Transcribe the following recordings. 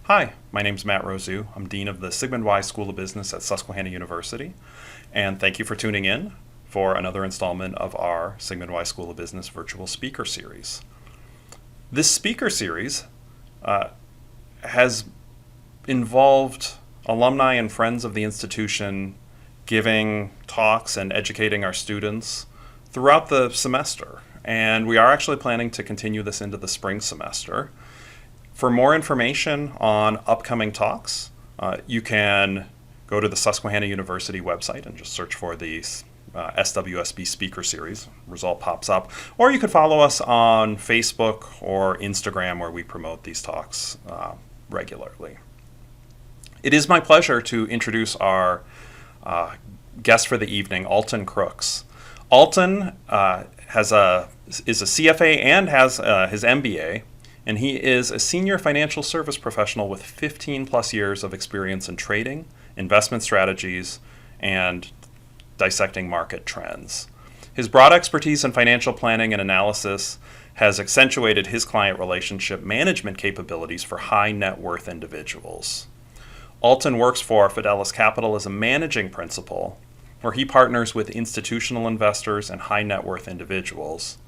Hi, my name's Matt Rosu. I'm Dean of the Sigmund Weis School of Business at Susquehanna University, and thank you for tuning in for another installment of our Sigmund Weis School of Business virtual speaker series. This speaker series has involved alumni and friends of the institution giving talks and educating our students throughout the semester, and we are actually planning to continue this into the spring semester. For more information on upcoming talks, you can go to the Susquehanna University website and just search for the SWSB Speaker Series. Result pops up. Or you could follow us on Facebook or Instagram, where we promote these talks regularly. It is my pleasure to introduce our guest for the evening, Alton Crooks. Alton is a CFA and has his MBA. And he is a senior financial service professional with 15 plus years of experience in trading, investment strategies, and dissecting market trends. His broad expertise in financial planning and analysis has accentuated his client relationship management capabilities for high net worth individuals. Alton works for Fidelis Capital as a managing principal, where he partners with institutional investors and high net worth individuals,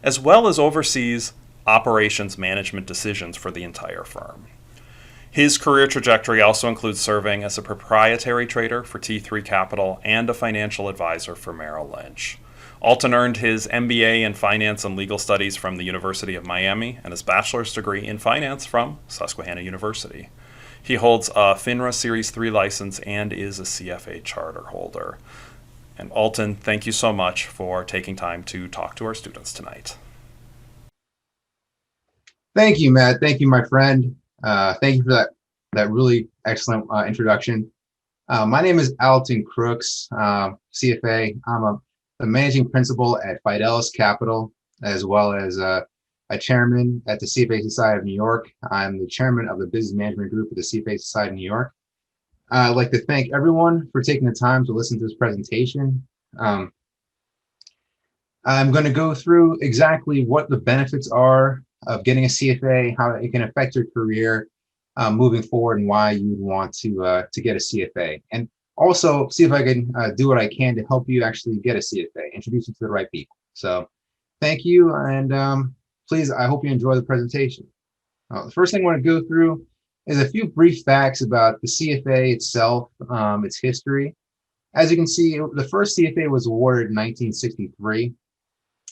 as well as oversees operations management decisions for the entire firm. His career trajectory also includes serving as a proprietary trader for T3 Capital and a financial advisor for Merrill Lynch. Alton earned his MBA in Finance and Legal Studies from the University of Miami and his bachelor's degree in finance from Susquehanna University. He holds a FINRA Series 3 license and is a CFA charter holder. And Alton, thank you so much for taking time to talk to our students tonight. Thank you, Matt. Thank you, my friend. Thank you for that really excellent introduction. My name is Alton Crooks, CFA. I'm the managing principal at Fidelis Capital, as well as a chairman at the CFA Society of New York. I'm the chairman of the business management group of the CFA Society of New York. I'd like to thank everyone for taking the time to listen to this presentation. I'm going to go through exactly what the benefits are of getting a CFA, how it can affect your career moving forward, and why you would want to get a CFA. And also see if I can do what I can to help you actually get a CFA, introduce you to the right people. So thank you, and please, I hope you enjoy the presentation. The first thing I want to go through is a few brief facts about the CFA itself, its history. As you can see, the first CFA was awarded in 1963.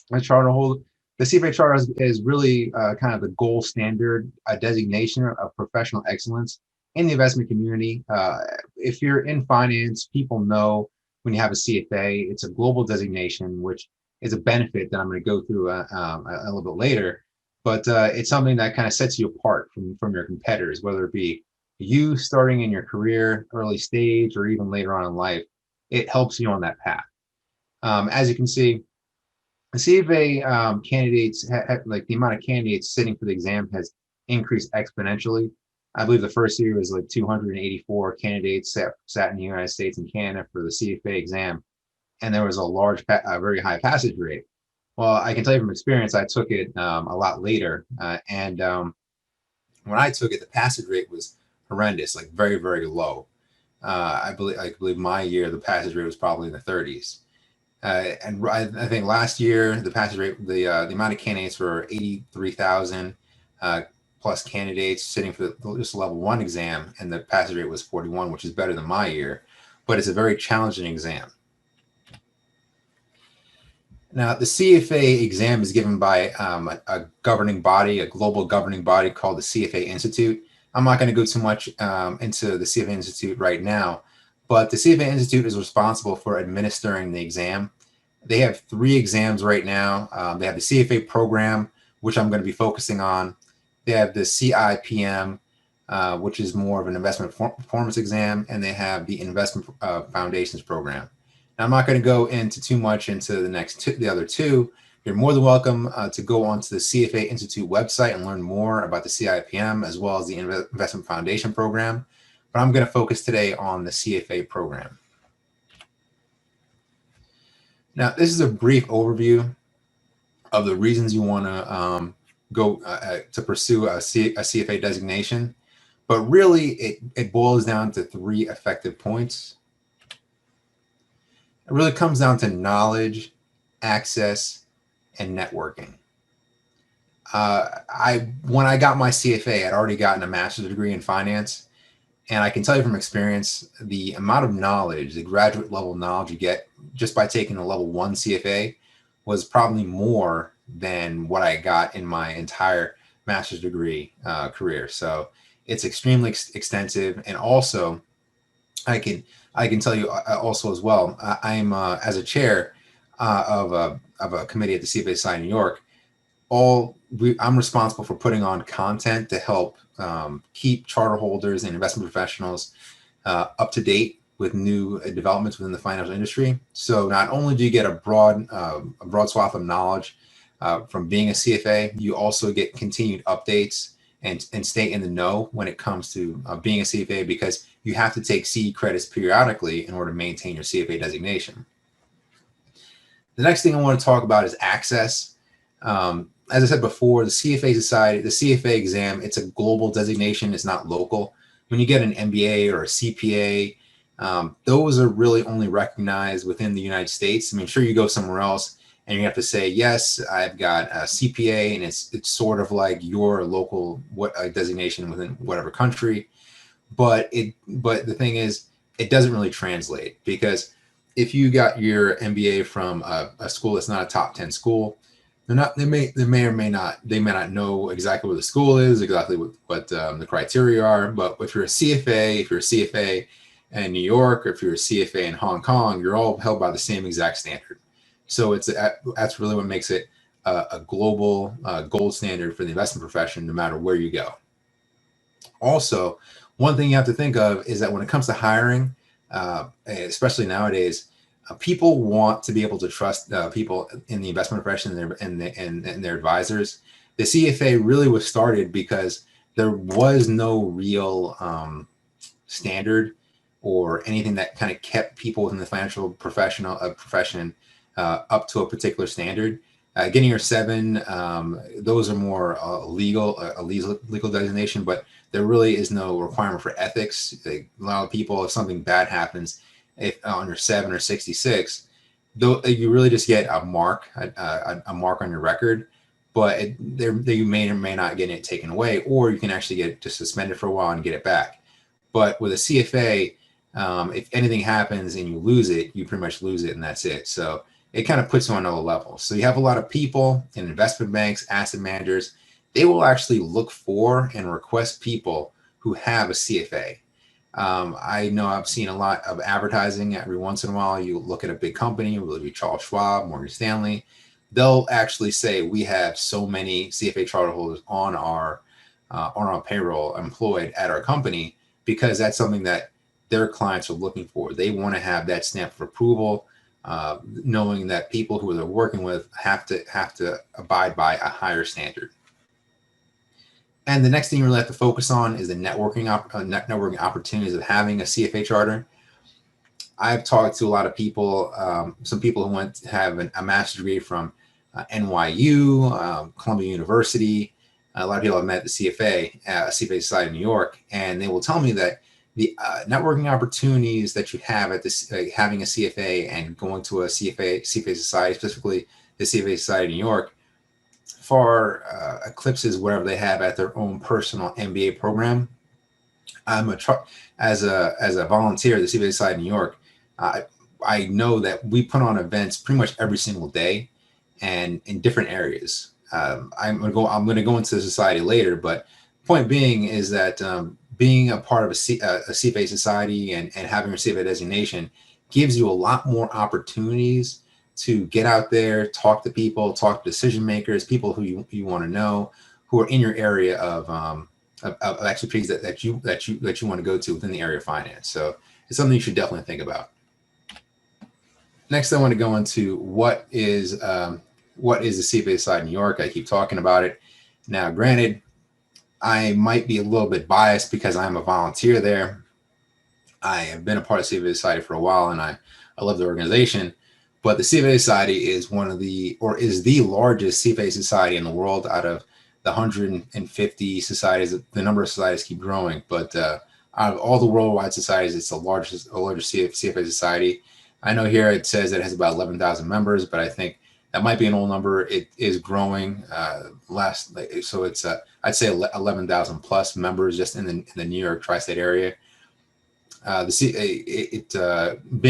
The charter holder. The CFA charter is really kind of the gold standard designation of professional excellence in the investment community. If you're in finance, people know when you have a CFA, it's a global designation, which is a benefit that I'm going to go through a little bit later. But it's something that kind of sets you apart from your competitors, whether it be you starting in your career, early stage, or even later on in life. It helps you on that path. As you can see, the CFA candidates, like the amount of candidates sitting for the exam has increased exponentially. I believe the first year was like 284 candidates sat in the United States and Canada for the CFA exam, and there was a very high passage rate. Well, I can tell you from experience, I took it a lot later, and when I took it, the passage rate was horrendous, like very, very low. I believe my year, the passage rate was probably in the 30s. And I think last year the passage rate, the amount of candidates were 83,000 plus candidates sitting for just level 1 exam, and the passage rate was 41, which is better than my year, but it's a very challenging exam. Now, the CFA exam is given by a governing body, a global governing body called the CFA Institute. I'm not going to go too much into the CFA Institute right now, but the CFA Institute is responsible for administering the exam. They have 3 exams right now. They have the CFA program, which I'm going to be focusing on. They have the CIPM, which is more of an investment performance exam, and they have the investment foundations program. Now, I'm not going to go into too much into the other 2. You're more than welcome to go onto the CFA Institute website and learn more about the CIPM as well as the investment foundation program. But I'm going to focus today on the CFA program. Now, this is a brief overview of the reasons you want to go to pursue a CFA designation. But really, it boils down to 3 effective points. It really comes down to knowledge, access, and networking. When I got my CFA, I'd already gotten a master's degree in finance, and I can tell you from experience, the amount of knowledge, the graduate level knowledge you get just by taking a level 1 CFA was probably more than what I got in my entire master's degree career. So it's extremely extensive, and also I can tell you also as well. I'm as a chair of a committee at the CFA Society in New York. I'm responsible for putting on content to help keep charter holders and investment professionals up to date with new developments within the financial industry. So not only do you get a broad swath of knowledge from being a CFA, you also get continued updates and stay in the know when it comes to being a CFA, because you have to take CE credits periodically in order to maintain your CFA designation. The next thing I want to talk about is access. As I said before, the CFA Society, the CFA exam, it's a global designation. It's not local. When you get an MBA or a CPA, those are really only recognized within the United States. I mean, sure, you go somewhere else and you have to say, yes, I've got a CPA, and it's sort of like your local designation within whatever country. But the thing is, it doesn't really translate, because if you got your MBA from a school that's not a top 10 school, they may not know exactly what the school is, exactly what the criteria are. But if you're a CFA in New York, or if you're a CFA in Hong Kong, you're all held by the same exact standard. So that's really what makes it a global gold standard for the investment profession, no matter where you go. Also, one thing you have to think of is that when it comes to hiring, especially nowadays, people want to be able to trust people in the investment profession and their advisors. The CFA really was started because there was no real standard or anything that kind of kept people within the financial profession up to a particular standard. Getting your 7, those are more legal designation, but there really is no requirement for ethics. A lot of people, if something bad happens, if on your 7 or 66, though, you really just get a mark on your record, but you may or may not get it taken away, or you can actually get it just suspended for a while and get it back. But with a CFA, if anything happens and you lose it, you pretty much lose it, and that's it. So it kind of puts you on another level. So you have a lot of people in investment banks, asset managers, they will actually look for and request people who have a CFA. I know I've seen a lot of advertising every once in a while. You look at a big company, whether it be Charles Schwab, Morgan Stanley, they'll actually say, we have so many CFA charter holders on our payroll employed at our company, because that's something that their clients are looking for. They want to have that stamp of approval, knowing that people who they're working with have to abide by a higher standard. And the next thing you really have to focus on is the networking opportunities of having a CFA charter. I've talked to a lot of people, some people who went to have a master's degree from NYU, Columbia University. A lot of people I've met at the CFA Society in New York, and they will tell me that the networking opportunities that you have at this, having a CFA and going to a CFA Society, specifically the CFA Society in New York, far eclipses whatever they have at their own personal MBA program. As a volunteer at the CFA Society in New York, I know that we put on events pretty much every single day, and in different areas. I'm gonna go into the society later, but point being is that being a part of a CFA Society and having your CFA designation gives you a lot more opportunities to get out there, talk to people, talk to decision makers, people who you want to know, who are in your area of expertise that you want to go to within the area of finance. So it's something you should definitely think about. Next, I want to go into what is the CFA Society in New York. I keep talking about it. Now, granted, I might be a little bit biased because I'm a volunteer there. I have been a part of CFA Society for a while, and I love the organization. But the CFA Society is is the largest CFA society in the world out of the 150 societies, the number of societies keep growing, but out of all the worldwide societies, it's the largest CFA society. I know here it says it has about 11,000 members, but I think that might be an old number. It is growing. So it's I'd say 11,000 plus members just in the New York tri-state area. Being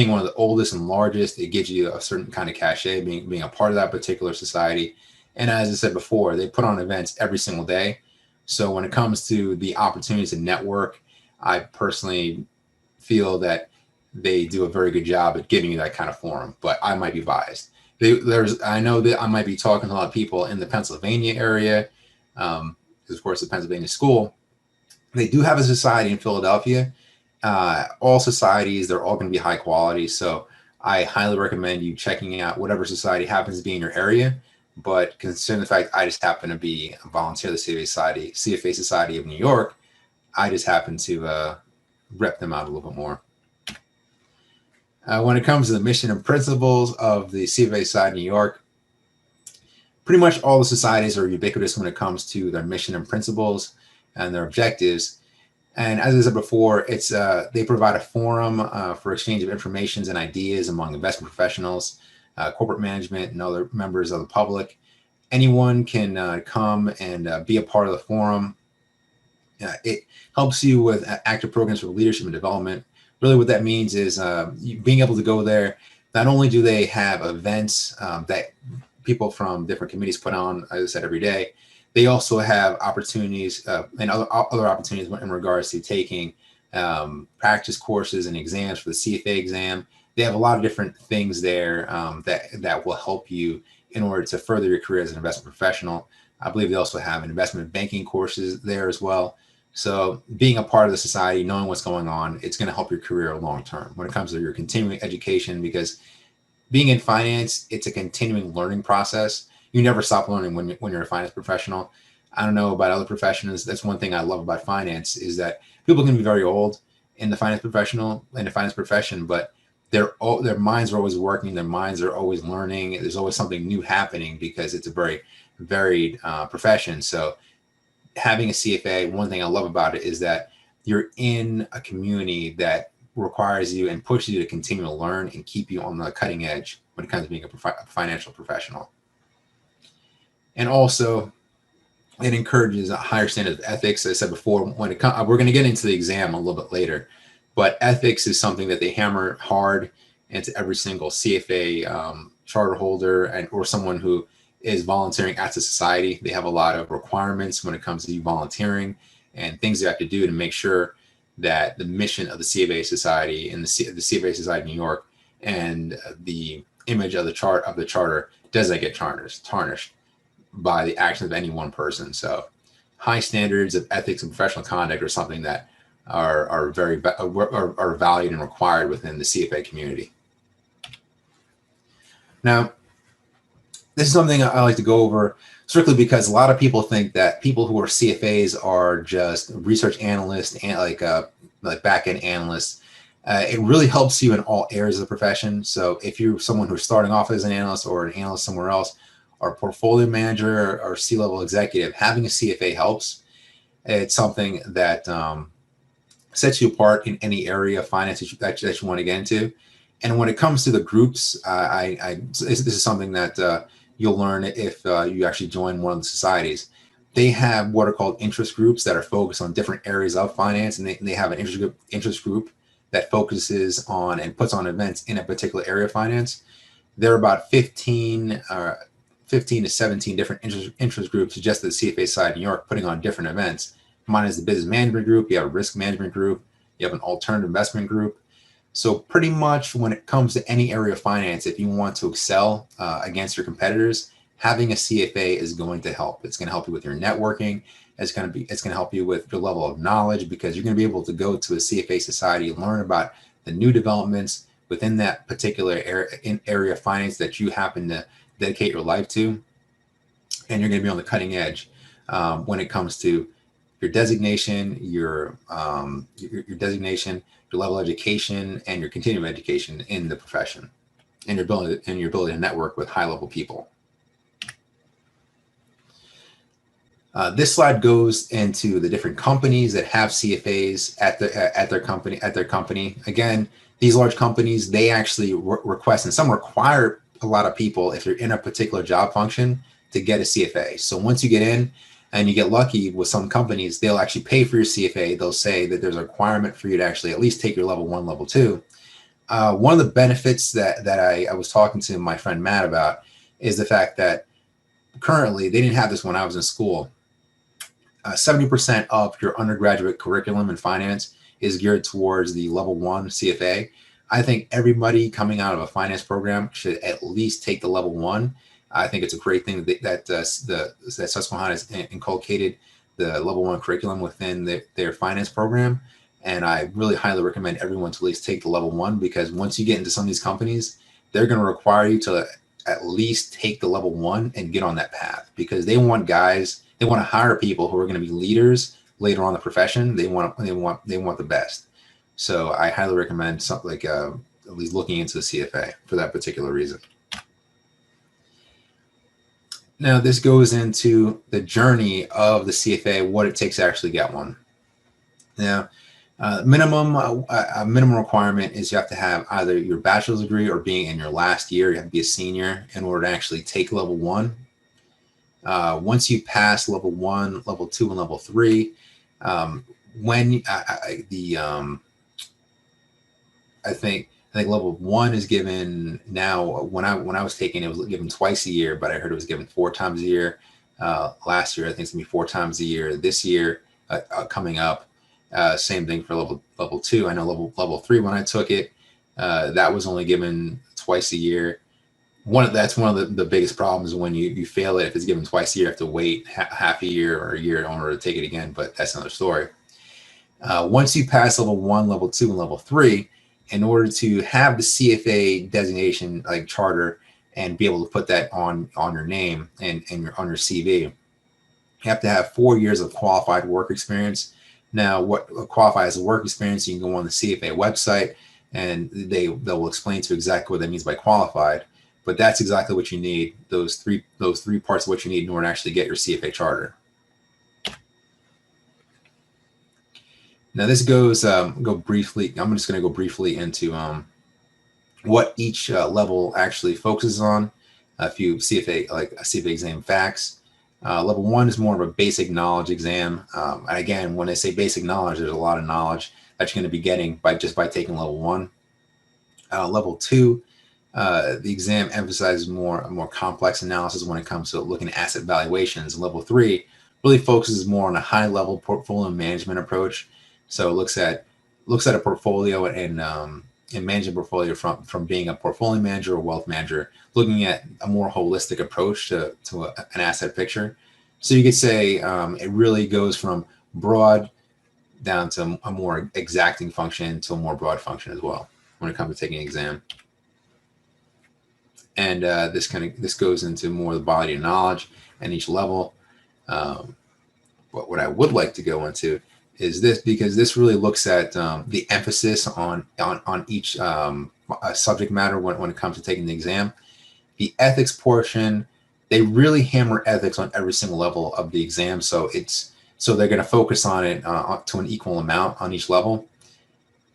one of the oldest and largest, it gives you a certain kind of cachet, being a part of that particular society. And as I said before, they put on events every single day. So when it comes to the opportunities to network, I personally feel that they do a very good job at giving you that kind of forum, but I might be biased. I know that I might be talking to a lot of people in the Pennsylvania area, because of course the Pennsylvania school, they do have a society in Philadelphia. All societies, they're all going to be high quality. So I highly recommend you checking out whatever society happens to be in your area. But considering the fact I just happen to be a volunteer of the CFA Society of New York, I just happen to rep them out a little bit more. When it comes to the mission and principles of the CFA Society of New York, pretty much all the societies are ubiquitous when it comes to their mission and principles and their objectives. And as I said before, it's they provide a forum for exchange of information and ideas among investment professionals, corporate management, and other members of the public. Anyone can come and be a part of the forum. It helps you with active programs for leadership and development. Really what that means is being able to go there. Not only do they have events that people from different committees put on, as I said, every day, they also have opportunities and other opportunities in regards to taking practice courses and exams for the CFA exam. They have a lot of different things there that will help you in order to further your career as an investment professional. I believe they also have an investment banking courses there as well. So being a part of the society, knowing what's going on, it's going to help your career long term when it comes to your continuing education, because being in finance, it's a continuing learning process. You never stop learning when you're a finance professional. I don't know about other professions. That's one thing I love about finance, is that people can be very old in the finance profession, but their minds are always working. Their minds are always learning. There's always something new happening because it's a very varied profession. So having a CFA, one thing I love about it is that you're in a community that requires you and pushes you to continue to learn and keep you on the cutting edge when it comes to being a financial professional. And also, it encourages a higher standard of ethics. As I said before, when it comes, we're going to get into the exam a little bit later, but ethics is something that they hammer hard into every single CFA charter holder or someone who is volunteering at the society. They have a lot of requirements when it comes to volunteering and things you have to do to make sure that the mission of the CFA Society and the CFA Society of New York and the image of the charter doesn't get tarnished by the actions of any one person. So high standards of ethics and professional conduct are something that are valued and required within the CFA community. Now, this is something I like to go over strictly because a lot of people think that people who are CFAs are just research analysts and like back-end analysts. It really helps you in all areas of the profession. So if you're someone who's starting off as an analyst or an analyst somewhere else, or a portfolio manager or C-level executive, having a CFA helps. It's something that sets you apart in any area of finance that you want to get into. And when it comes to the groups, this is something that you'll learn if you actually join one of the societies. They have what are called interest groups that are focused on different areas of finance, and they have an interest group that focuses on and puts on events in a particular area of finance. There are about 15 to 17 different interest groups just at the CFA side in New York putting on different events. Mine is the business management group. You have a risk management group. You have an alternative investment group. So pretty much when it comes to any area of finance, if you want to excel against your competitors, having a CFA is going to help. It's going to help you with your networking. It's going to help you with your level of knowledge, because you're going to be able to go to a CFA society, learn about the new developments within that particular area of finance that you happen to dedicate your life to, and you're going to be on the cutting edge when it comes to your designation, your designation, your level of education, and your continuing education in the profession, and your ability to network with high-level people. This slide goes into the different companies that have CFAs at their company. Again, these large companies, they actually request, and some require a lot of people, if you're in a particular job function, to get a CFA. So once you get in and you get lucky with some companies, they'll actually pay for your CFA. They'll say that there's a requirement for you to actually at least take your level 1, level 2. One of the benefits that I was talking to my friend Matt about is the fact that currently, they didn't have this when I was in school. 70% of your undergraduate curriculum in finance is geared towards the level 1 CFA. I think everybody coming out of a finance program should at least take the level 1. I think it's a great thing that Susquehanna has inculcated the level 1 curriculum within their finance program. And I really highly recommend everyone to at least take the level 1, because once you get into some of these companies, they're going to require you to at least take the level 1 and get on that path, because they want to hire people who are going to be leaders later on in the profession. They want the best. So I highly recommend something like at least looking into the CFA for that particular reason. Now this goes into the journey of the CFA, what it takes to actually get one. Now, minimum requirement is you have to have either your bachelor's degree or being in your last year. You have to be a senior in order to actually take level 1. Once you pass level 1, level 2, and level 3, I think level 1 is given now. When I was taking it, was given twice a year, but I heard it was given 4 times a year. Last year, I think it's gonna be 4 times a year. This year, coming up, same thing for level 2. I know level 3, when I took it, that was only given twice a year. That's one of the biggest problems when you fail it. If it's given twice a year, you have to wait half a year or a year in order to take it again, but that's another story. Once you pass level 1, level 2, and level 3, in order to have the CFA designation, like charter, and be able to put that on your name and on your CV, you have to have 4 years of qualified work experience. Now, what qualifies as work experience, you can go on the CFA website and they will explain to you exactly what that means by qualified. But that's exactly what you need. Those three parts of what you need in order to actually get your CFA charter. Now this goes go briefly. I'm just going to go briefly into what each level actually focuses on. A few CFA, like a CFA exam facts. Level 1 is more of a basic knowledge exam. And again, when I say basic knowledge, there's a lot of knowledge that you're going to be getting by taking level 1. Level 2, the exam emphasizes more complex analysis when it comes to looking at asset valuations. Level 3 really focuses more on a high-level portfolio management approach. So it looks at a portfolio and managing a portfolio from being a portfolio manager or wealth manager, looking at a more holistic approach to an asset picture. So you could say it really goes from broad down to a more exacting function to a more broad function as well when it comes to taking an exam. And this goes into more of the body of knowledge and each level. But what I would like to go into is this, because this really looks at the emphasis on each subject matter when it comes to taking the exam. The ethics portion, they really hammer ethics on every single level of the exam. So they're going to focus on it to an equal amount on each level.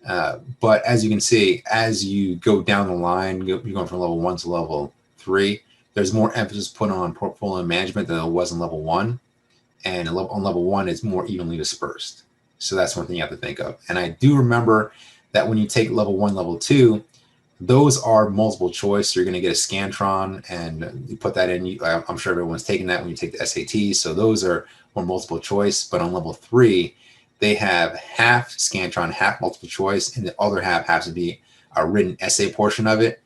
But as you can see, as you go down the line, you're going from level 1 to level 3, there's more emphasis put on portfolio management than there was in level 1. And on level 1, it's more evenly dispersed. So that's one thing you have to think of. And I do remember that when you take level 1, level 2, those are multiple choice. You're going to get a Scantron and you put that in. I'm sure everyone's taking that when you take the SAT. So those are more multiple choice. But on level 3, they have half Scantron, half multiple choice, and the other half has to be a written essay portion of it.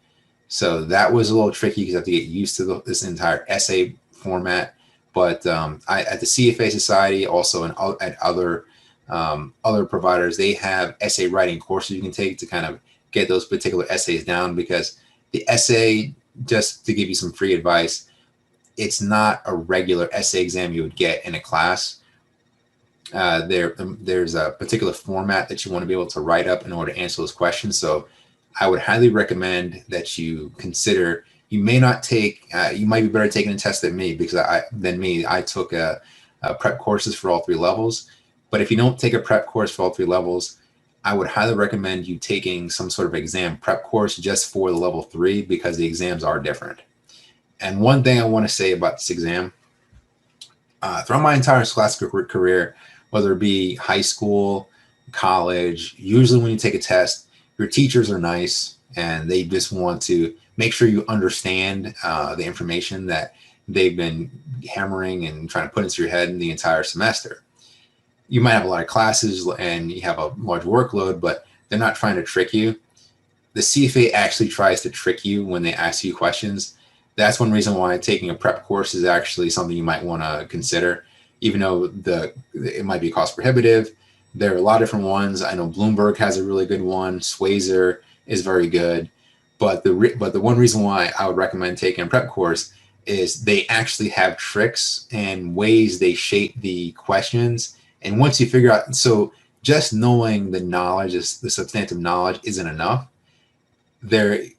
So that was a little tricky because you have to get used to this entire essay format. But at the CFA Society, also at other providers, they have essay writing courses you can take to kind of get those particular essays down, because the essay, just to give you some free advice, it's not a regular essay exam you would get in a class. There's a particular format that you want to be able to write up in order to answer those questions. So I would highly recommend that you consider, you may not take, you might be better taking a test than me, because I took prep courses for all 3 levels. But if you don't take a prep course for all 3 levels, I would highly recommend you taking some sort of exam prep course just for the level 3, because the exams are different. And one thing I want to say about this exam, throughout my entire scholastic career, whether it be high school, college, usually when you take a test, your teachers are nice and they just want to make sure you understand the information that they've been hammering and trying to put into your head in the entire semester. You might have a lot of classes and you have a large workload, but they're not trying to trick you. The CFA actually tries to trick you when they ask you questions. That's one reason why taking a prep course is actually something you might want to consider, even though it might be cost prohibitive. There are a lot of different ones. I know Bloomberg has a really good one. Swayzer is very good. But the one reason why I would recommend taking a prep course is they actually have tricks and ways they shape the questions. And once you figure out, so just knowing the knowledge, the substantive knowledge isn't enough.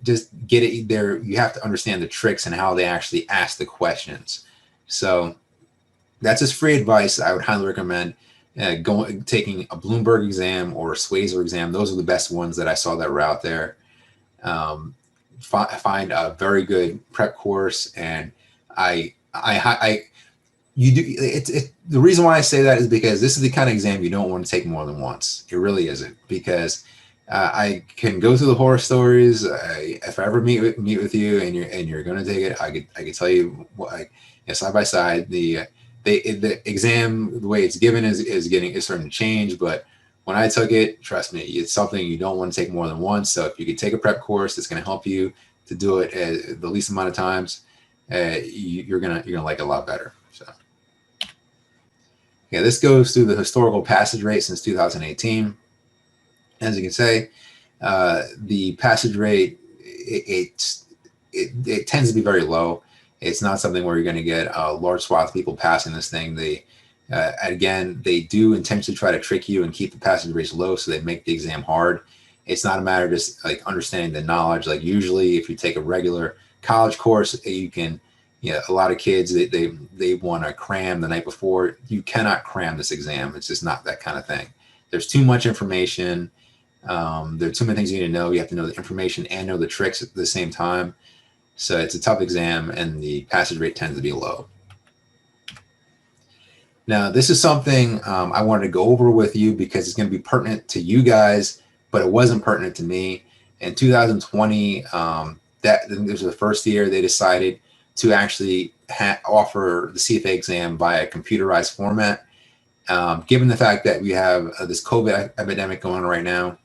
Just get it there. You have to understand the tricks and how they actually ask the questions. So that's just free advice. I would highly recommend taking a Bloomberg exam or a Swayzer exam. Those are the best ones that I saw that were out there. Find a very good prep course, and the reason why I say that is because this is the kind of exam you don't want to take more than once. It really isn't, because I can go through the horror stories. If I ever meet with you and you're going to take it, I could tell you side by side the exam, the way it's given is starting to change. But when I took it, trust me, it's something you don't want to take more than once. So if you could take a prep course, it's going to help you to do it the least amount of times. You're gonna like it a lot better. So yeah, this goes through the historical passage rate since 2018. As you can say, the passage rate, it tends to be very low. It's not something where you're going to get a large swath of people passing this thing. Again, they do intentionally try to trick you and keep the passage rates low, so they make the exam hard. It's not a matter of just like understanding the knowledge. Like usually, if you take a regular college course, you can, a lot of kids they want to cram the night before. You cannot cram this exam. It's just not that kind of thing. There's too much information. There are too many things you need to know. You have to know the information and know the tricks at the same time. So it's a tough exam, and the passage rate tends to be low. Now, this is something I wanted to go over with you because it's going to be pertinent to you guys, but it wasn't pertinent to me. In 2020, this was the first year they decided to actually offer the CFA exam via computerized format. Given the fact that we have this COVID epidemic going on right now,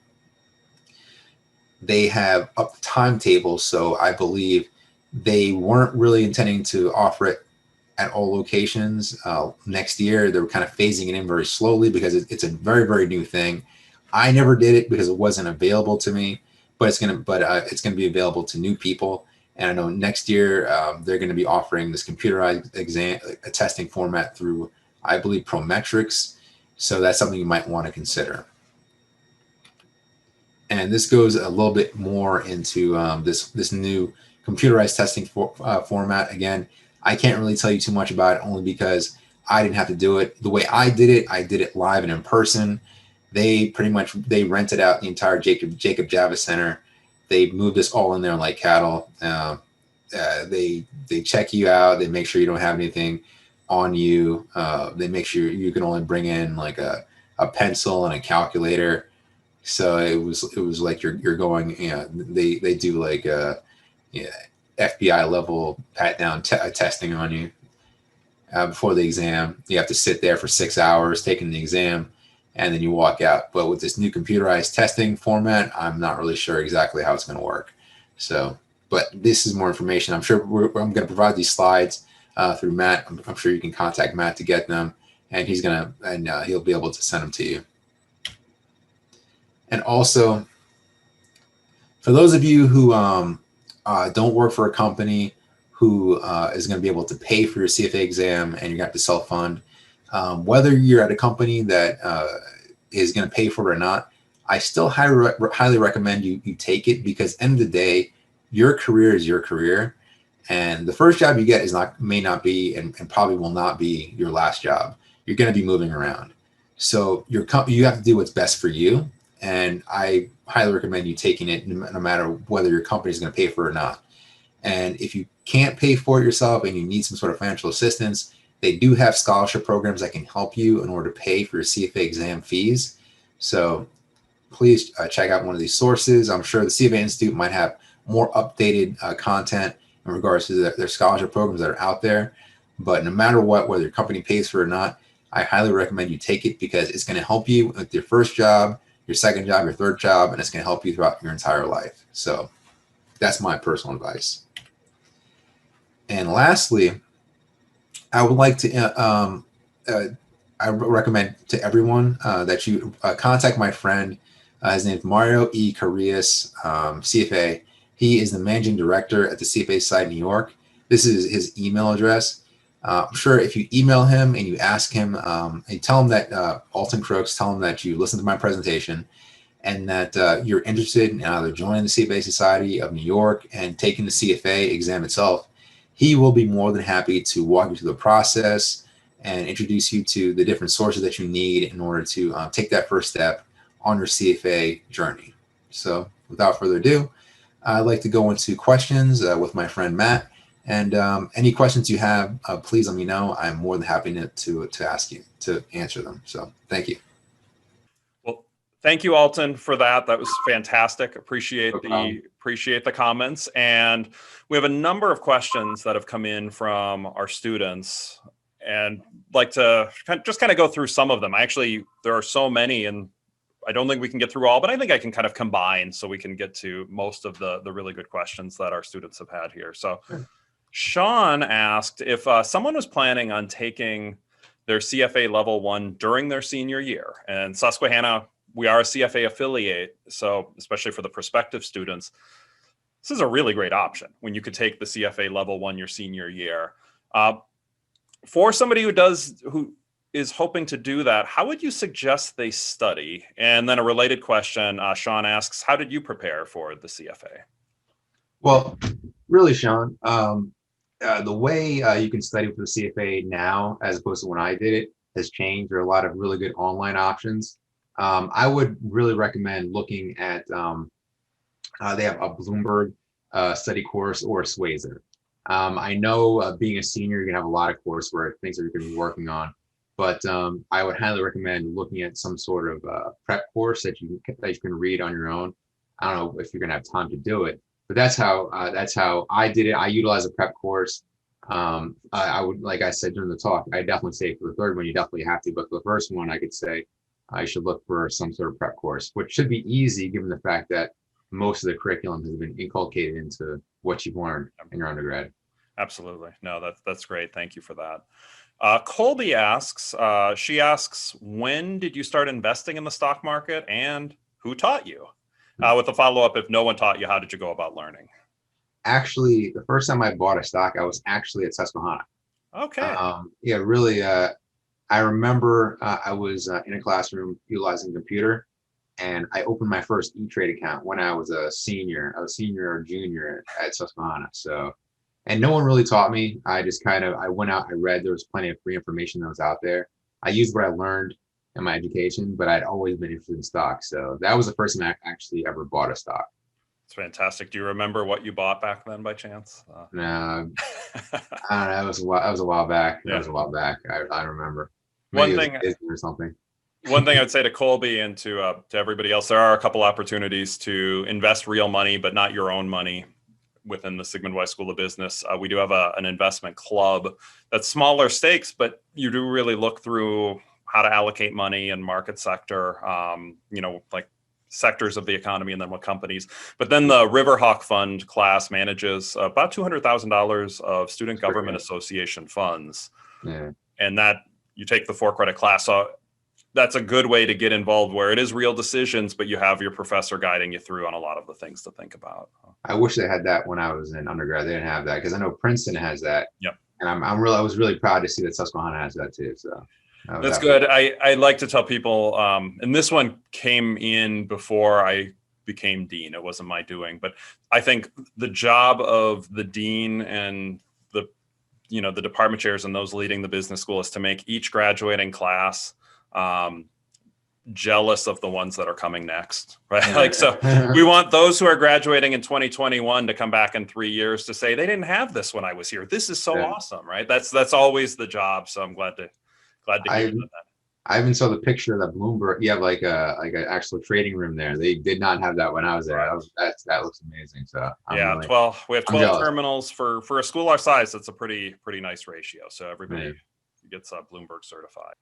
they have up the timetable. So I believe they weren't really intending to offer it at all locations next year. They were kind of phasing it in very slowly because it's a very, very new thing. I never did it because it wasn't available to me, but it's gonna be available to new people. And I know next year they're going to be offering this computerized exam testing format through, I believe, Prometrics. So that's something you might want to consider. And this goes a little bit more into this new computerized testing format. Again, I can't really tell you too much about it, only because I didn't have to do it. The way I did it live and in person. They rented out the entire Jacob Javits Center. They moved us all in there like cattle. They check you out. They make sure you don't have anything on you. They make sure you can only bring in like a pencil and a calculator. So it was like you're going. They do like FBI level pat down testing on you before the exam. You have to sit there for 6 hours taking the exam, and then you walk out. But with this new computerized testing format, I'm not really sure exactly how it's going to work. So, but this is more information. I'm sure I'm going to provide these slides through Matt. I'm sure you can contact Matt to get them, and he'll be able to send them to you. And also, for those of you who don't work for a company who is going to be able to pay for your CFA exam, and you're going to have to self-fund, whether you're at a company that is going to pay for it or not, I still highly recommend you take it, because end of the day, your career is your career, and the first job you get may not be and probably will not be your last job. you're going to be moving around. So you have to do what's best for you. And I highly recommend you taking it no matter whether your company is going to pay for it or not. And if you can't pay for it yourself and you need some sort of financial assistance, they do have scholarship programs that can help you in order to pay for your CFA exam fees. So please check out one of these sources. I'm sure the CFA Institute might have more updated content in regards to their scholarship programs that are out there. But no matter what, whether your company pays for it or not, I highly recommend you take it because it's going to help you with your first job, your second job, your third job, and it's going to help you throughout your entire life. So that's my personal advice. And lastly, I would like to I recommend to everyone that you contact my friend. His name is Mario E. Carrillas, CFA. He is the managing director at the CFA site in New York. This is his email address. I'm sure if you email him and you ask him, and tell him that Alton Crooks, tell him that you listened to my presentation and that you're interested in either joining the CFA Society of New York and taking the CFA exam itself, he will be more than happy to walk you through the process and introduce you to the different sources that you need in order to take that first step on your CFA journey. So without further ado, I'd like to go into questions with my friend Matt. And any questions you have, please let me know. I'm more than happy to ask you to answer them. So thank you. Well, thank you, Alton, for that. That was fantastic. Appreciate No the comments. And we have a number of questions that have come in from our students, and like to just kind of go through some of them. There are so many, and I don't think we can get through all, but I think I can kind of combine so we can get to most of the really good questions that our students have had here. So Sean asked if someone was planning on taking their CFA level 1 during their senior year, and Susquehanna, we are a CFA affiliate, so especially for the prospective students, this is a really great option when you could take the CFA level 1 your senior year. For somebody who is hoping to do that, how would you suggest they study? And then a related question, Sean asks, how did you prepare for the CFA? Well, really, Sean, the way you can study for the CFA now, as opposed to when I did it, has changed. There are a lot of really good online options. I would really recommend looking at, they have a Bloomberg study course or a Swayzer. I know being a senior, you're gonna have a lot of coursework, things that you're gonna be working on, but I would highly recommend looking at some sort of prep course that you can read on your own. I don't know if you're gonna have time to do it, but that's how I did it. I utilized a prep course. I would, like I said during the talk, I definitely say for the third one, you definitely have to, but for the first one, I could say I should look for some sort of prep course, which should be easy given the fact that most of the curriculum has been inculcated into what you've learned in your undergrad. Absolutely. No, that's great. Thank you for that. Colby asks, she asks, when did you start investing in the stock market and who taught you? With a follow-up, if no one taught you, how did you go about learning? Actually, the first time I bought a stock, I was actually at Susquehanna. Okay. Yeah, really. I remember I was in a classroom utilizing a computer, and I opened my first E-Trade account when I was a senior. I was senior or junior at Susquehanna. So, and no one really taught me. I just I went out, I read, there was plenty of free information that was out there. I used what I learned in my education, but I'd always been interested in stocks. So that was the first time I actually ever bought a stock. It's fantastic. Do you remember what you bought back then by chance? No, I don't know. That was a while back. Yeah. That was a while back. I remember. One thing, Disney or something. One thing I would say to Colby and to everybody else, there are a couple opportunities to invest real money, but not your own money within the Sigmund Weis School of Business. We do have an investment club that's smaller stakes, but you do really look through how to allocate money and market sector, like sectors of the economy and then what companies. But then the Riverhawk Fund class manages about $200,000 of Student Government Association funds. Yeah. And that you take the 4-credit class. So that's a good way to get involved where it is real decisions, but you have your professor guiding you through on a lot of the things to think about. I wish they had that when I was in undergrad. They didn't have that because I know Princeton has that. Yep. And I was really proud to see that Susquehanna has that too. So that's good. I like to tell people, and this one came in before I became dean. It wasn't my doing, but I think the job of the dean and the department chairs and those leading the business school is to make each graduating class jealous of the ones that are coming next, right? Like, so we want those who are graduating in 2021 to come back in 3 years to say, they didn't have this when I was here. This is so awesome, right? That's always the job. So I'm glad to hear that. I even saw the picture of that Bloomberg. You have like an actual trading room there. They did not have that when I was there. Right. That looks amazing. So we have 12 terminals for a school our size. That's a pretty nice ratio. So everybody gets Bloomberg certified.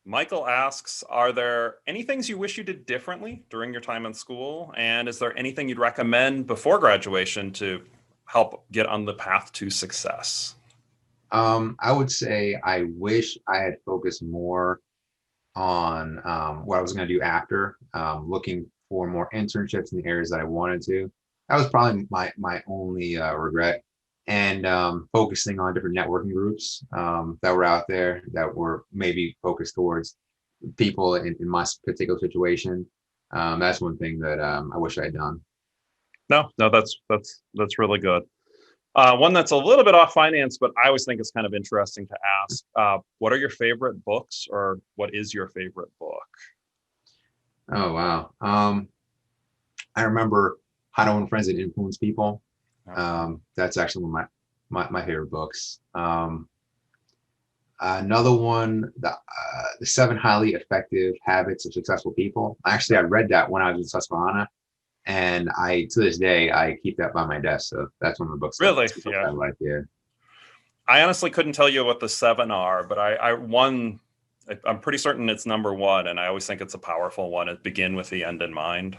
Michael asks, are there any things you wish you did differently during your time in school? And is there anything you'd recommend before graduation to help get on the path to success? I would say I wish I had focused more on what I was going to do after, looking for more internships in the areas that I wanted to. That was probably my only regret. And focusing on different networking groups that were out there that were maybe focused towards people in my particular situation. That's one thing that I wish I had done. No, that's really good. One that's a little bit off finance, but I always think it's kind of interesting to ask. What are your favorite books, or what is your favorite book? Oh, wow. I remember How to Win Friends and Influence People. That's actually one of my favorite books. Another one, the 7 Highly Effective Habits of Successful People. Actually, I read that when I was in Susquehanna, and to this day I keep that by my desk. So that's one of the books. Really? I like. Yeah. I honestly couldn't tell you what the 7 are, but I'm pretty certain it's number 1, and I always think it's a powerful one. It begin with the end in mind.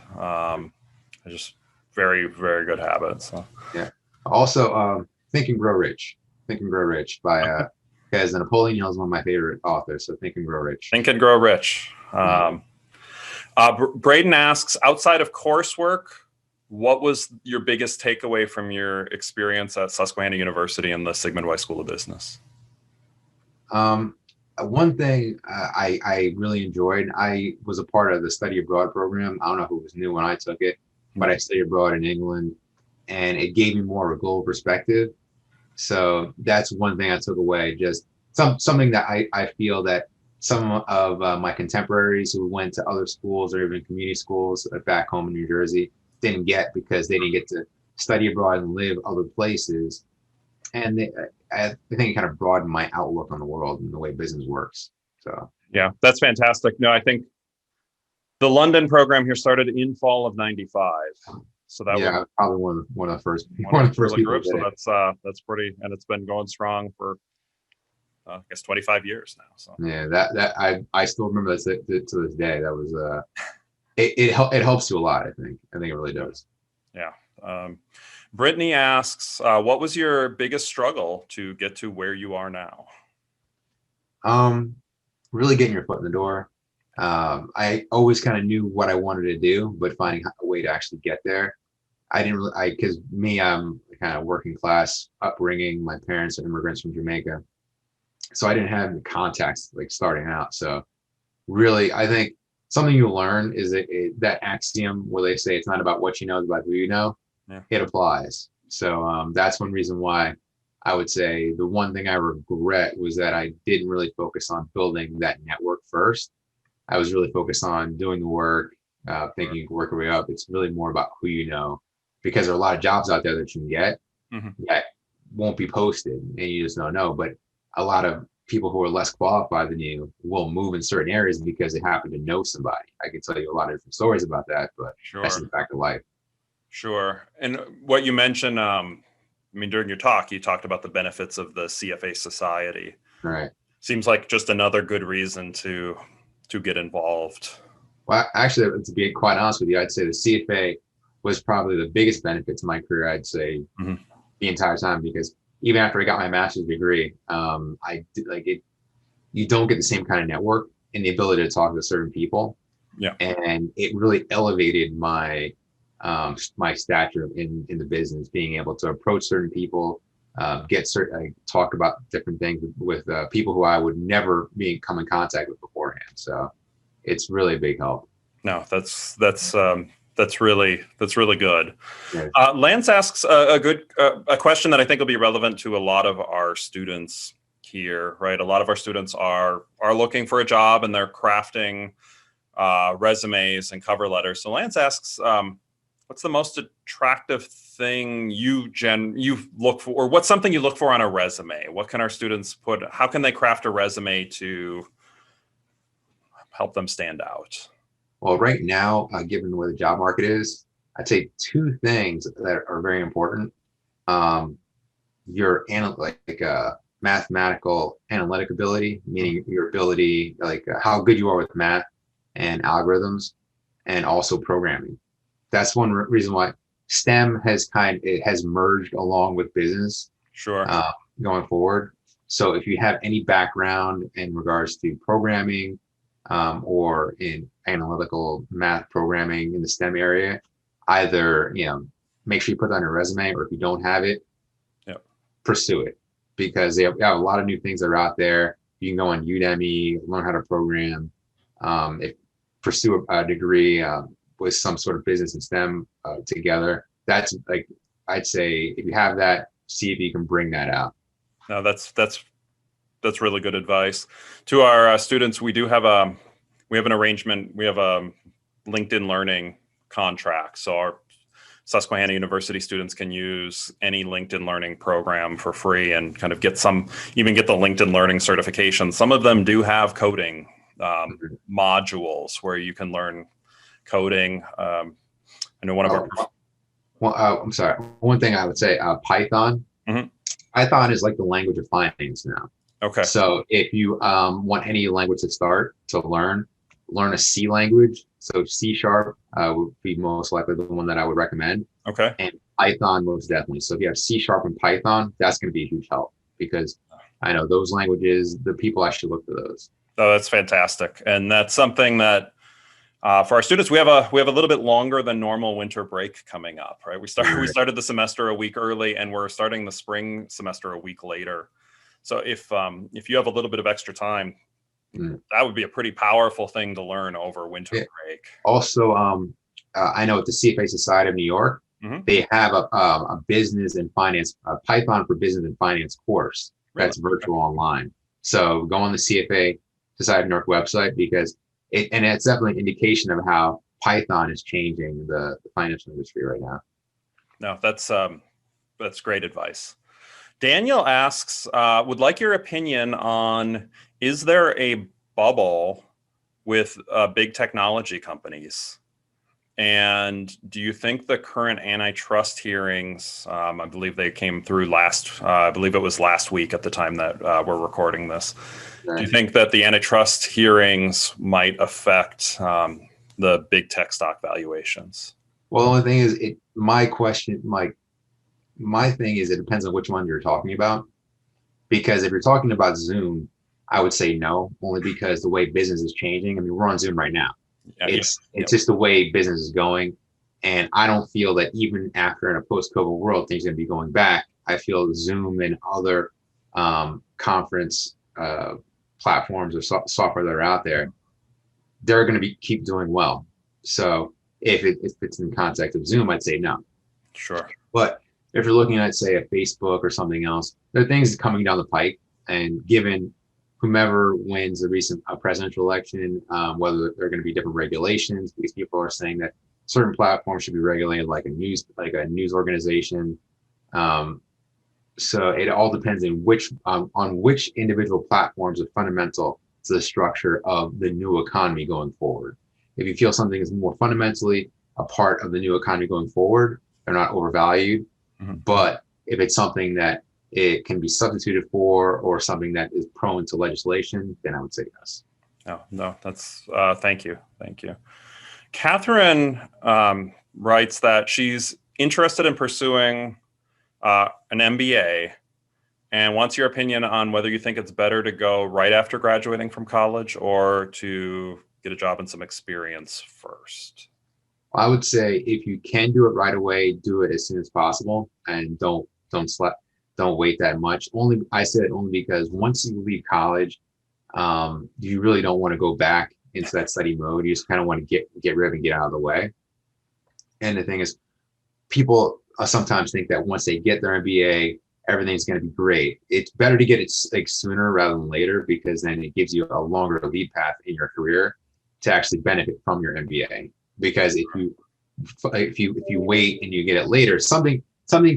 Just very, very good habits. So. Yeah. Also, Think and Grow Rich. Think and Grow Rich by because Napoleon Hill is one of my favorite authors. So Think and Grow Rich. Think and Grow Rich. Braden asks, outside of coursework, what was your biggest takeaway from your experience at Susquehanna University and the Sigmund Weis School of Business? One thing I really enjoyed, I was a part of the study abroad program. I don't know if it was new when I took it, but I studied abroad in England, and it gave me more of a global perspective. So that's one thing I took away, just something that I feel that some of my contemporaries who went to other schools or even community schools back home in New Jersey didn't get, because they didn't get to study abroad and live other places. And I think it kind of broadened my outlook on the world and the way business works. So yeah, that's fantastic. No, I think the London program here started in fall of '95. So that was probably one of the first groups. So that's pretty, and it's been going strong for I guess 25 years now. So yeah, that I still remember that to this day. That was it helps you a lot. I think it really does. Yeah. Brittany asks, what was your biggest struggle to get to where you are now? Really getting your foot in the door. I always kind of knew what I wanted to do, but finding a way to actually get there. I didn't really, because I'm kind of working class upbringing. My parents are immigrants from Jamaica, so I didn't have the contacts like starting out. So really, I think something you learn is that axiom where they say it's not about what you know, it's about who you know. Yeah. It applies. So that's one reason why I would say the one thing I regret was that I didn't really focus on building that network first. I was really focused on doing the work, thinking you can work your way up. It's really more about who you know, because there are a lot of jobs out there that you can get that won't be posted and you just don't know. But a lot of people who are less qualified than you will move in certain areas because they happen to know somebody. I can tell you a lot of different stories about that, but that's the fact of life. Sure. And what you mentioned, during your talk, you talked about the benefits of the CFA Society. Right. Seems like just another good reason to get involved. Well, actually, to be quite honest with you, I'd say the CFA was probably the biggest benefit to my career, I'd say, the entire time, because even after I got my master's degree, I did, like it. You don't get the same kind of network and the ability to talk to certain people. Yeah. And it really elevated my my stature in the business, being able to approach certain people, talk about different things with people who I would never come in contact with beforehand. So it's really a big help. No, that's That's really good. Yeah. Lance asks a question that I think will be relevant to a lot of our students here, right? A lot of our students are looking for a job and they're crafting resumes and cover letters. So Lance asks, what's the most attractive thing you look for, or what's something you look for on a resume? What can our students put? How can they craft a resume to help them stand out? Well, right now, given where the job market is, I'd say two things that are very important. Your mathematical analytic ability, meaning your ability, how good you are with math and algorithms, and also programming. That's one reason why STEM has merged along with business. Sure. Going forward. So if you have any background in regards to programming, or in analytical math programming in the STEM area, either, make sure you put that on your resume, or if you don't have it, pursue it, because they have a lot of new things that are out there. You can go on Udemy, learn how to program, pursue a degree with some sort of business and STEM together. That's I'd say, if you have that, see if you can bring that out. No, that's really good advice. To our students, we have an arrangement. We have a LinkedIn Learning contract. So our Susquehanna University students can use any LinkedIn Learning program for free and kind of even get the LinkedIn Learning certification. Some of them do have coding modules where you can learn coding. I know one of our... Well, I'm sorry. One thing I would say, Python. Mm-hmm. Python is like the language of finance now. Okay. So if you want any language to learn a C language. So C# would be most likely the one that I would recommend. Okay. And Python most definitely. So if you have C# and Python, that's going to be a huge help, because I know those languages, the people actually look for those. Oh, that's fantastic. And that's something that for our students, we have a little bit longer than normal winter break coming up, right? We started the semester a week early, and we're starting the spring semester a week later. So if you have a little bit of extra time, that would be a pretty powerful thing to learn over winter break. Also, I know at the CFA Society of New York, they have a business and finance, Python for business and finance course that's virtual online. So go on the CFA Society of New York website, because it's definitely an indication of how Python is changing the financial industry right now. No, that's great advice. Daniel asks, would like your opinion on, is there a bubble with big technology companies? And do you think the current antitrust hearings, I believe they came through I believe it was last week at the time that we're recording this. Right. Do you think that the antitrust hearings might affect the big tech stock valuations? Well, the only thing is, my thing is, it depends on which one you're talking about. Because if you're talking about Zoom, I would say no, only because the way business is changing. I mean, we're on Zoom right now. It's just the way business is going. And I don't feel that even after in a post-COVID world, things are going to be going back. I feel Zoom and other conference platforms or software that are out there, they're going to keep doing well. So if it's in the context of Zoom, I'd say no. Sure. But if you're looking at, say, a Facebook or something else, there are things coming down the pike. And given whomever wins the recent presidential election, whether there are going to be different regulations, because people are saying that certain platforms should be regulated like a news organization. So it all depends on which individual platforms are fundamental to the structure of the new economy going forward. If you feel something is more fundamentally a part of the new economy going forward, they're not overvalued. Mm-hmm. But if it's something that it can be substituted for, or something that is prone to legislation, then I would say yes. No, that's thank you. Catherine writes that she's interested in pursuing an MBA and wants your opinion on whether you think it's better to go right after graduating from college or to get a job and some experience first. I would say, if you can do it right away, do it as soon as possible, and don't wait that much. I said it only because once you leave college, you really don't want to go back into that study mode. You just kind of want to get rid of and get out of the way. And the thing is, people sometimes think that once they get their MBA, everything's going to be great. It's better to get it like sooner rather than later, because then it gives you a longer lead path in your career to actually benefit from your MBA. Because if you wait and you get it later, something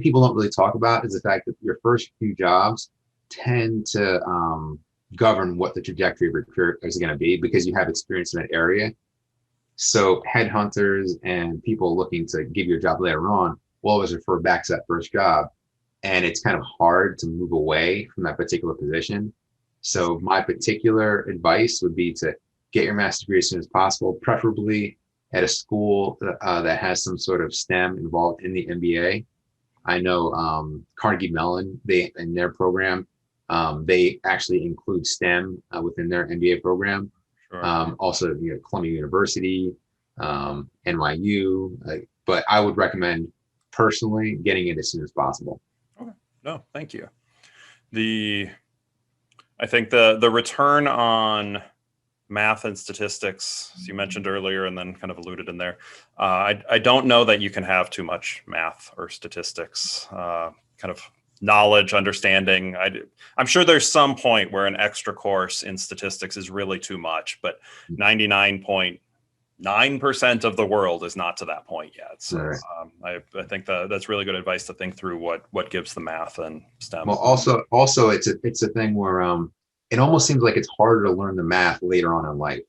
people don't really talk about is the fact that your first few jobs tend to govern what the trajectory of your career is going to be, because you have experience in that area. So headhunters and people looking to give you a job later on will always refer back to that first job. And it's kind of hard to move away from that particular position. So my particular advice would be to get your master's degree as soon as possible, preferably at a school that has some sort of STEM involved in the MBA. I know Carnegie Mellon, they in their program, they actually include STEM within their MBA program. Sure. Also, Columbia University, NYU, but I would recommend personally getting it as soon as possible. Okay. No, thank you. I think the return on math and statistics, as you mentioned earlier, and then kind of alluded in there, I don't know that you can have too much math or statistics kind of knowledge, understanding. I'm sure there's some point where an extra course in statistics is really too much, but 99.9% of the world is not to that point yet. So Right. I think that's really good advice to think through what gives the math and STEM. Well, also it's a thing where it almost seems like it's harder to learn the math later on in life.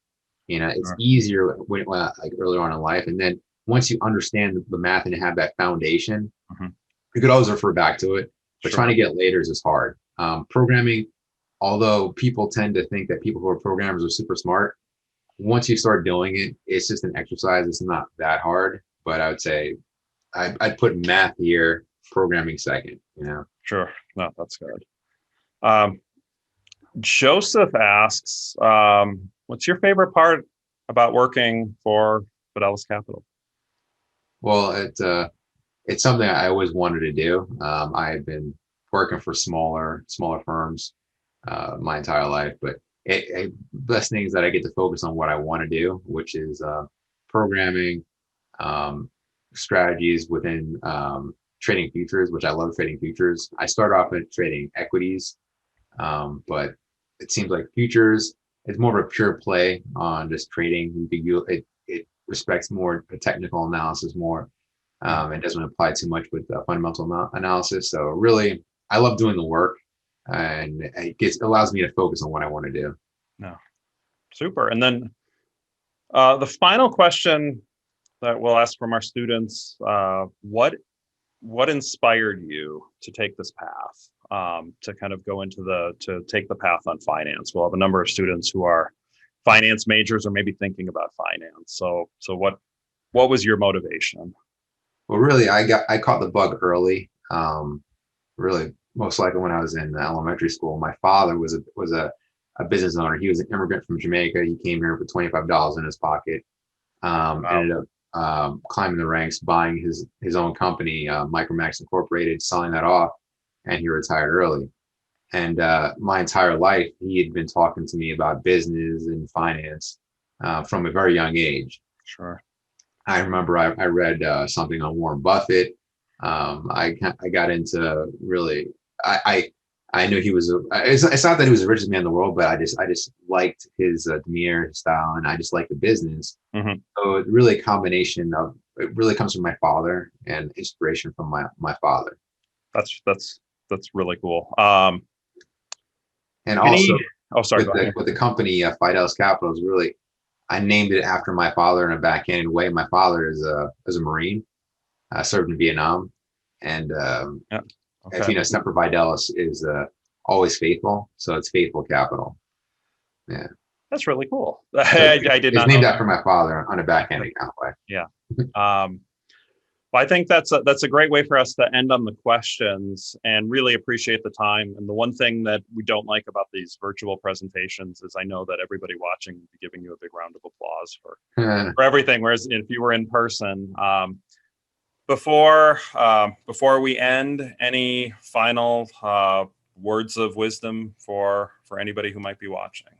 It's Sure. easier when like earlier on in life, and then once you understand the math and have that foundation, you could always refer back to it. But Sure. trying to get later is hard. Programming, although people tend to think that people who are programmers are super smart, once you start doing it, it's just an exercise. It's not that hard. But I would say I'd put math here, programming second. Sure. No, that's good. Joseph asks, what's your favorite part about working for Fidelis Capital? Well, it's something I always wanted to do. I had been working for smaller firms my entire life, but best thing is that I get to focus on what I want to do, which is programming, strategies within trading futures, which I love trading futures. I started off in trading equities, but it seems like futures is more of a pure play on just trading. It respects more technical analysis more. It doesn't apply too much with fundamental analysis. So really, I love doing the work, and it allows me to focus on what I want to do. No, super. And then the final question that we'll ask from our students: what inspired you to take this path, to kind of go to take the path on finance? We'll have a number of students who are finance majors or maybe thinking about finance. So what was your motivation? Well, really, I caught the bug early. Really, most likely when I was in elementary school. My father was a business owner. He was an immigrant from Jamaica. He came here with $25 in his pocket. Wow. Ended up climbing the ranks, buying his own company, Micromax Incorporated, selling that off, and he retired early. And my entire life, he had been talking to me about business and finance from a very young age. Sure. I remember I read something on Warren Buffett. I got into really, I knew he was it's not that he was the richest man in the world, but I just liked his demeanor, his style, and I just liked the business. So it really a combination of, it really comes from my father and inspiration from my father. That's really cool. And also sorry, with the company Fidelis Capital is really, I named it after my father in a backhanded way. My father is a Marine, served in Vietnam, and if you know, Semper Fidelis is always faithful, so it's Faithful Capital. Yeah, that's really cool. So I did not It's named know after my father on a backhanded kind of way. Yeah. Well, I think that's a great way for us to end on the questions, and really appreciate the time. And the one thing that we don't like about these virtual presentations is I know that everybody watching will be giving you a big round of applause for everything. Whereas if you were in person, before we end, any final words of wisdom for anybody who might be watching?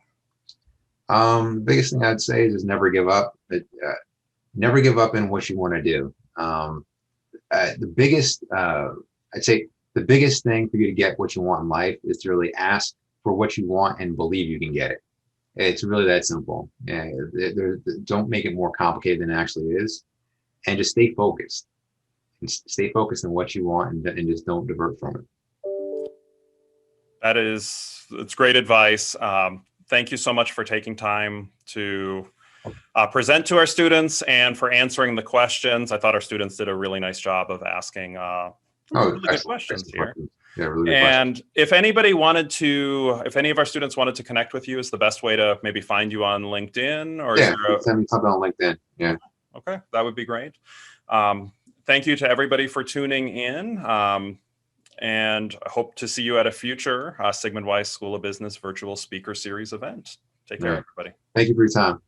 Biggest thing I'd say is never give up. Never give up in what you want to do. The biggest, I'd say the biggest thing for you to get what you want in life is to really ask for what you want and believe you can get it. It's really that simple. Yeah, don't make it more complicated than it actually is, and just stay focused. And stay focused on what you want, and just don't divert from it. It's great advice. Thank you so much for taking time to present to our students and for answering the questions. I thought our students did a really nice job of asking really good questions here. Yeah, really good And questions. if any of our students wanted to connect with you, is the best way to maybe find you on LinkedIn, or Yeah, send me something on LinkedIn. Yeah. Okay, that would be great. Thank you to everybody for tuning in. And I hope to see you at a future Sigmund Weis School of Business virtual speaker series event. Take care, everybody. Thank you for your time.